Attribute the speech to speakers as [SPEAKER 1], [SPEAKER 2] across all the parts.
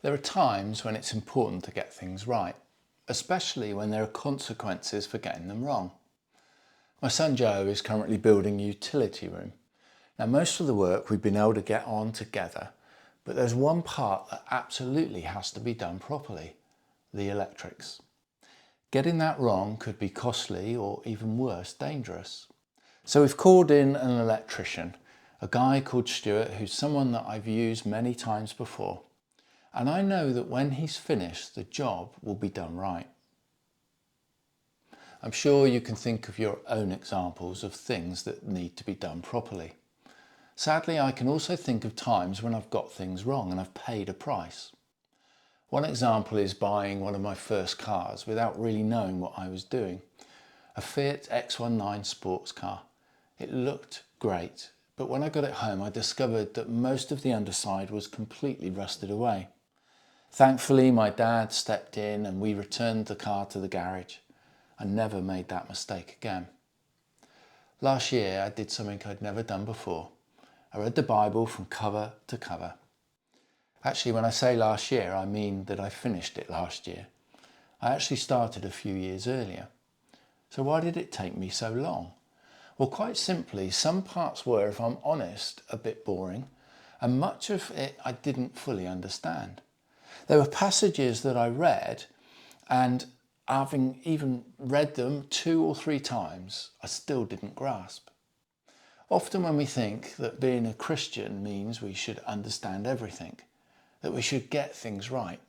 [SPEAKER 1] There are times when it's important to get things right, especially when there are consequences for getting them wrong. My son Joe is currently building a utility room. Now, most of the work we've been able to get on together, but there's one part that absolutely has to be done properly: the electrics. Getting that wrong could be costly or, even worse, dangerous. So we've called in an electrician, a guy called Stuart, who's someone that I've used many times before. And I know that when he's finished, the job will be done right. I'm sure you can think of your own examples of things that need to be done properly. Sadly, I can also think of times when I've got things wrong and I've paid a price. One example is buying one of my first cars without really knowing what I was doing. A Fiat X19 sports car. It looked great, but when I got it home I discovered that most of the underside was completely rusted away. Thankfully, my dad stepped in and we returned the car to the garage. I never made that mistake again. Last year I did something I'd never done before. I read the Bible from cover to cover. Actually, when I say last year, I mean that I finished it last year. I actually started a few years earlier. So why did it take me so long? Well, quite simply, some parts were, if I'm honest, a bit boring, and much of it I didn't fully understand. There were passages that I read, and having even read them 2 or 3 times, I still didn't grasp. Often when we think that being a Christian means we should understand everything, that we should get things right,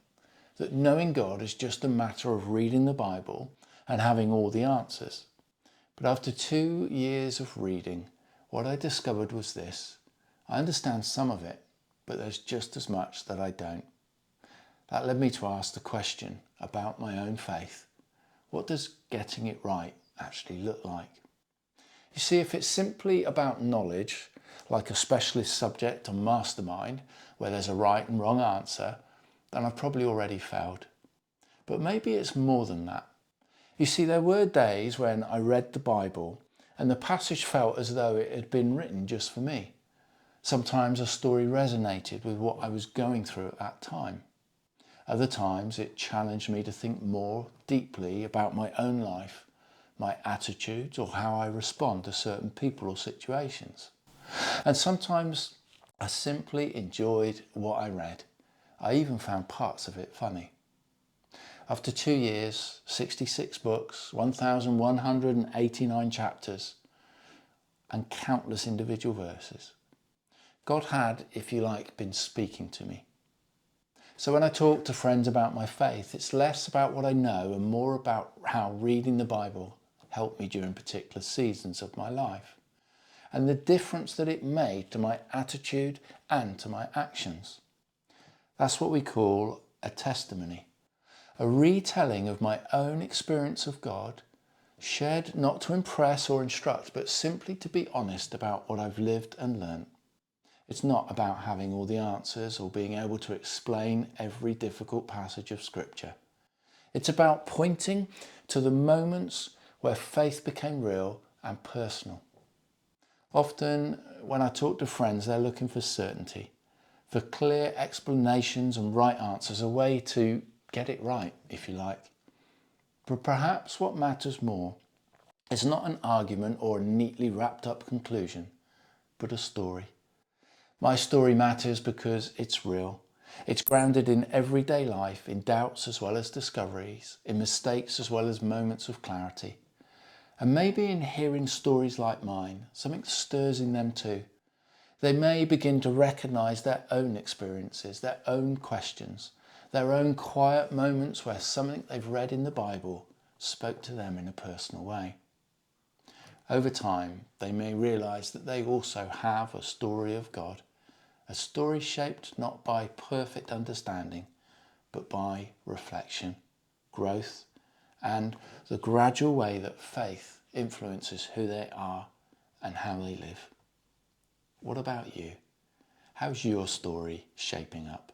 [SPEAKER 1] that knowing God is just a matter of reading the Bible and having all the answers. But after 2 years of reading, what I discovered was this: I understand some of it, but there's just as much that I don't. That led me to ask the question about my own faith. What does getting it right actually look like? You see, if it's simply about knowledge, like a specialist subject on Mastermind, where there's a right and wrong answer, then I've probably already failed. But maybe it's more than that. You see, there were days when I read the Bible and the passage felt as though it had been written just for me. Sometimes a story resonated with what I was going through at that time. Other times it challenged me to think more deeply about my own life, my attitudes, or how I respond to certain people or situations. And sometimes I simply enjoyed what I read. I even found parts of it funny. After 2 years, 66 books, 1,189 chapters, and countless individual verses, God had, if you like, been speaking to me. So when I talk to friends about my faith, it's less about what I know and more about how reading the Bible helped me during particular seasons of my life, and the difference that it made to my attitude and to my actions. That's what we call a testimony, a retelling of my own experience of God, shared not to impress or instruct, but simply to be honest about what I've lived and learnt. It's not about having all the answers or being able to explain every difficult passage of Scripture. It's about pointing to the moments where faith became real and personal. Often when I talk to friends, they're looking for certainty, for clear explanations and right answers, a way to get it right, if you like. But perhaps what matters more is not an argument or a neatly wrapped up conclusion, but a story. My story matters because it's real. It's grounded in everyday life, in doubts as well as discoveries, in mistakes as well as moments of clarity. And maybe in hearing stories like mine, something stirs in them too. They may begin to recognise their own experiences, their own questions, their own quiet moments where something they've read in the Bible spoke to them in a personal way. Over time, they may realise that they also have a story of God, a story shaped not by perfect understanding, but by reflection, growth, and the gradual way that faith influences who they are and how they live. What about you? How's your story shaping up?